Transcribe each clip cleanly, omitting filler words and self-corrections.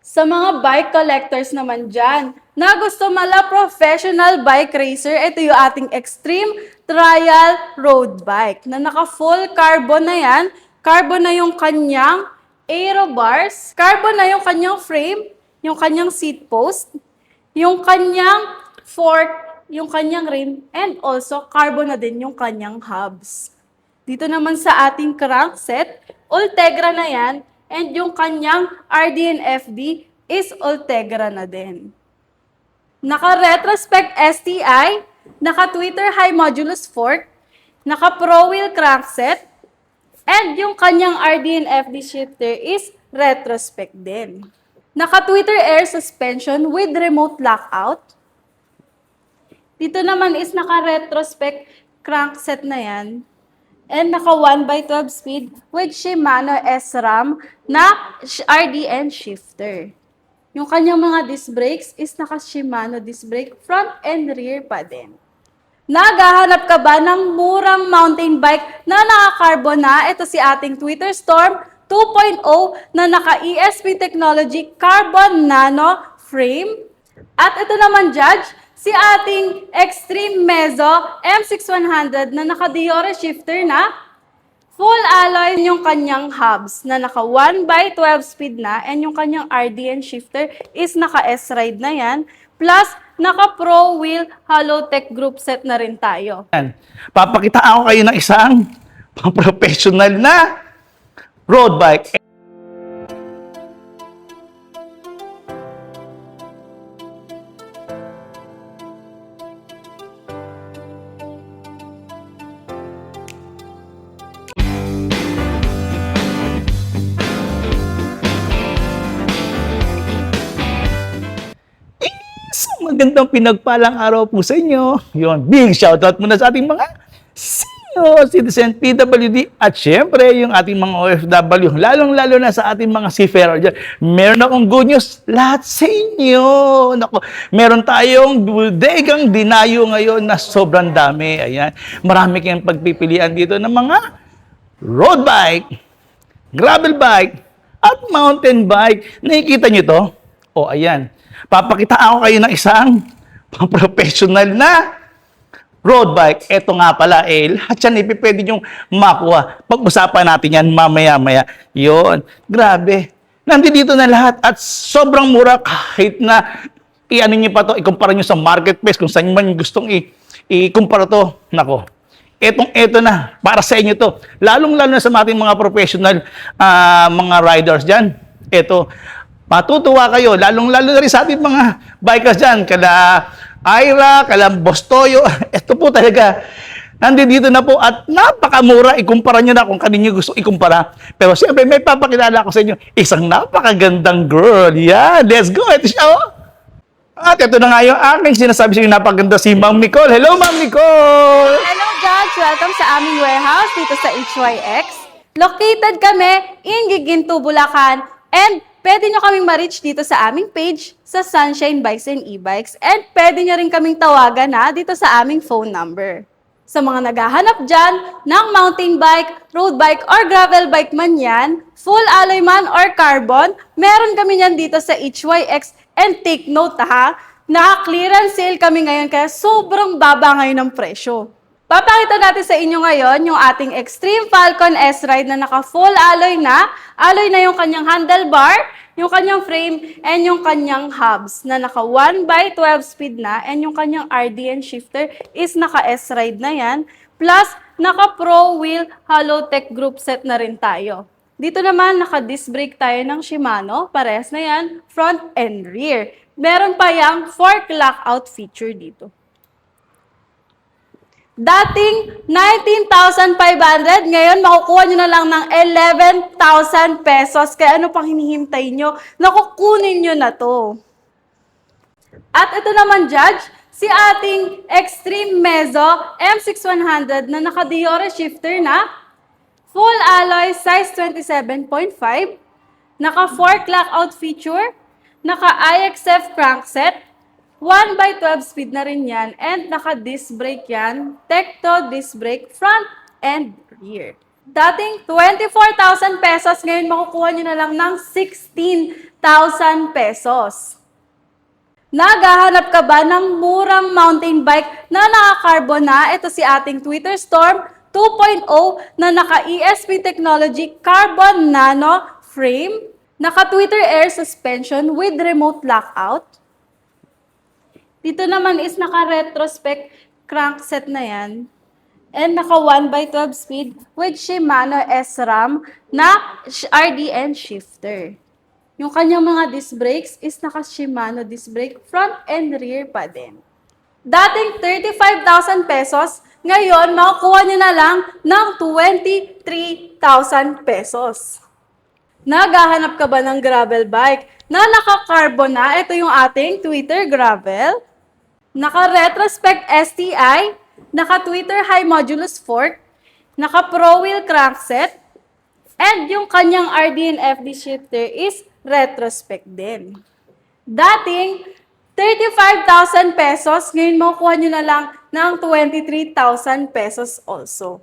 Sa mga bike collectors naman dyan, na gusto mala professional bike racer, ito yung ating Extreme Trial Road Bike na naka-full carbon na yan. Carbon na yung kanyang aero bars, carbon na yung kanyang frame, yung kanyang seat post, yung kanyang fork, yung kanyang rim, and also carbon na din yung kanyang hubs. Dito naman sa ating crankset, Ultegra na yan, and yung kanyang RDNFD is Ultegra na din. Naka-retrospect STI, naka-Twitter high modulus fork, naka-pro wheel crankset, and yung kanyang RDNFD shifter is retrospect din. Naka-Twitter air suspension with remote lockout. Dito naman is naka-retrospect crankset na yan. And naka 1x12 speed with Shimano SRAM na RDN shifter. Yung kanyang mga disc brakes is naka Shimano disc brake front and rear pa din. Naghahanap ka ba ng murang mountain bike na naka-carbon na? Ito si ating Twitter Storm 2.0 na naka-ESP technology carbon nano frame. At ito naman, Judge, si ating Extreme Mezzo M6100 na naka-Diore shifter na full alloy yung kanyang hubs na naka 1x12 speed na and yung kanyang RDN shifter is naka S-Ride na yan. Plus, naka Pro Wheel Hollow Tech Group set na rin tayo. Papakitaan ko kayo ng isang professional na road bike. Magandang pinagpalang araw po sa inyo. Yun, big shoutout muna sa ating mga senior citizen PWD at syempre yung ating mga OFW, lalong-lalo na sa ating mga seafarer dyan. Meron akong good news lahat sa inyo. Naku, meron tayong bodegang dinayo ngayon na sobrang dami. Ayan, marami kayong pagpipilian dito ng mga road bike, gravel bike, at mountain bike. Nakikita nyo to? O, ayan. Papakitaan ko kayo ng isang professional na road bike. Ito nga pala, lahat yan pwede nyong makuha. Pag-usapan natin yan mamaya-maya. Yun, grabe. Nandito na lahat at sobrang mura kahit na i-ano nyo pa to, ikumpara nyo sa marketplace kung saan man gustong i-kumpara to. Nako, eto na, para sa inyo to. Lalong-lalo na sa ating mga professional mga riders dyan. Eto, matutuwa kayo, lalong-lalo na rin sa ating mga bikers dyan, kala Ira, kala Bostoyo, ito po talaga, nandito na po at napakamura, ikumpara nyo na kung kanino gusto ikumpara. Pero siyempre, may papakilala ko sa inyo, isang napakagandang girl. Yeah, let's go, ito siya, oh. At ito na nga yung aking sinasabi sa inyo, napaganda si Ma'am Nicole. Hello, Ma'am Nicole! Hello, Judge! Welcome sa aming warehouse dito sa HYX. Located kami in Giginto, Bulacan, and pwede nyo kaming ma-reach dito sa aming page sa Sunshine Bikes and E-Bikes, and pwede nyo rin kaming tawagan dito sa aming phone number. Sa mga naghahanap dyan ng mountain bike, road bike, or gravel bike man yan, full alloy man or carbon, meron kami yan dito sa HYX. And take note naka-clearance sale kami ngayon kaya sobrang baba ngayon ng presyo. Papakita natin sa inyo ngayon yung ating Extreme Falcon S-Ride na naka-full alloy na. Alloy na yung kanyang handlebar, yung kanyang frame, and yung kanyang hubs na naka 1x12 speed na, and yung kanyang RDN shifter is naka S-Ride na yan. Plus, naka Pro Wheel Hollow Tech Group set na rin tayo. Dito naman, naka-disc brake tayo ng Shimano, parehas na yan, front and rear. Meron pa yung fork lockout feature dito. Dating 19,500, ngayon makukuha nyo na lang ng 11,000 pesos. Kaya ano pang hinihintay nyo? Nakukunin nyo na to. At ito naman, Judge, si ating Extreme Mezzo M6100 na naka-Diore shifter na, full alloy size 27.5, naka-fork lockout feature, naka-IXF crankset, 1x12 speed na rin yan, and naka-disc brake yan, Tecto disc brake front and rear. Dating 24,000 pesos, ngayon makukuha nyo na lang ng 16,000 pesos. Naghahanap ka ba ng murang mountain bike na naka-carbon na? Ito si ating Twitter Storm 2.0 na naka-ESP technology carbon nano frame, naka-Twitter air suspension with remote lockout. Dito naman is naka-retrospect crankset na yan. And naka 1x12 speed with Shimano SRAM na RDN shifter. Yung kanyang mga disc brakes is naka Shimano disc brake front and rear pa din. Dating 35,000 pesos, ngayon makukuha nyo na lang ng 23,000 pesos. Naghahanap ka ba ng gravel bike na naka-carbon na? Ito yung ating Twitter gravel. Naka-retrospect STI, naka-Twitter high modulus fork, naka-pro wheel crankset, and yung kanyang RD and FD shifter is retrospect din. Dating 35,000 pesos, ngayon makukuha nyo na lang ng 23,000 pesos also.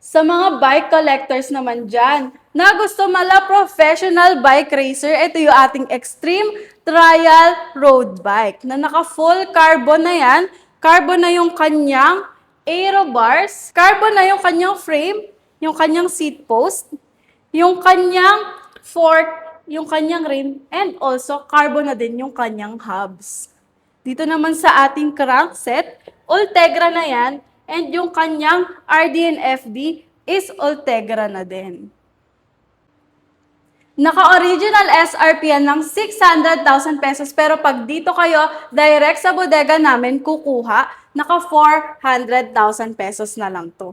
Sa mga bike collectors naman dyan, na gusto mala professional bike racer, ito yung ating Extreme Trial Road Bike na naka-full carbon na yan. Carbon na yung kanyang aero bars, carbon na yung kanyang frame, yung kanyang seat post, yung kanyang fork, yung kanyang rim, and also carbon na din yung kanyang hubs. Dito naman sa ating crankset, Ultegra na yan, and yung kanyang RD and FD is Ultegra na din. Naka-original SRP yan ng 600,000 pesos, pero pag dito kayo direct sa bodega namin kukuha, naka 400,000 pesos na lang to.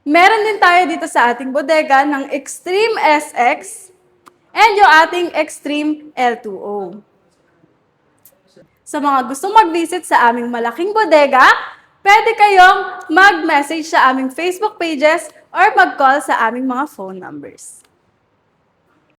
Meron din tayo dito sa ating bodega ng Extreme SX and yung ating Extreme L2O. Sa mga gusto mag-visit sa aming malaking bodega, pwede kayong mag-message sa aming Facebook pages or mag-call sa aming mga phone numbers.